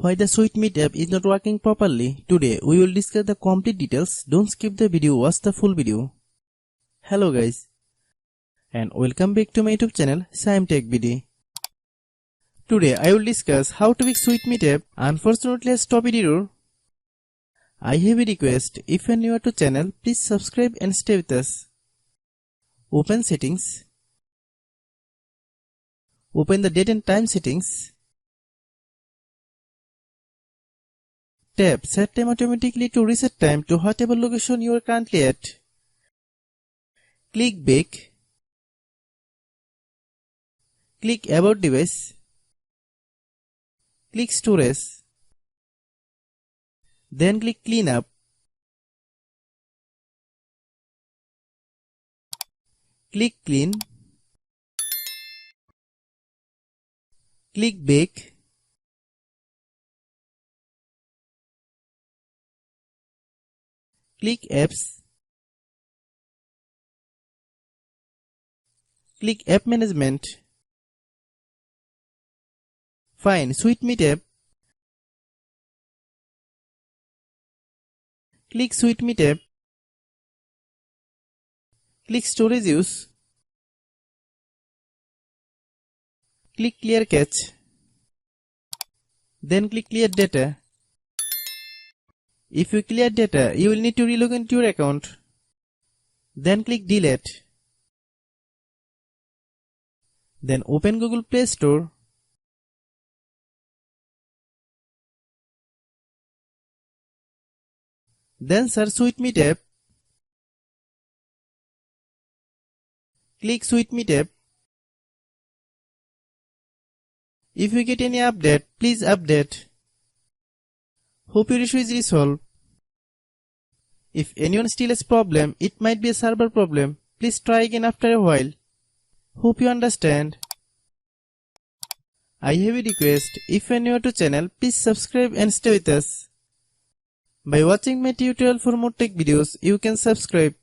Why the SweetMeet app is not working properly? Today we will discuss the complete details. Don't skip the video, watch the full video. Hello guys, and welcome back to my YouTube channel Shaem Tech BD. Today I will discuss how to fix SweetMeet app. Unfortunately has stopped error. I have a request. If you are new to channel, please subscribe and stay with us. Open settings. Open the date and time settings. Tap set time automatically to reset time to whatever location you are currently at. Click back. Click about device. Click storage. Then click clean up. Click clean. Click back. Click apps. Click app management. Find SweetMeet app. Click SweetMeet app. Click storage use. Click clear cache. Then click clear data. If you clear data, you will need to relog into your account. Then click delete. Then open Google Play Store. Then search SweetMeet app. Click SweetMeet app. If you get any update, please update. Hope your issue is resolved. If anyone still has problem, it might be a server problem. Please try again after a while. Hope you understand. I have a request. If you are new to channel, please subscribe and stay with us. By watching my tutorial for more tech videos, you can subscribe.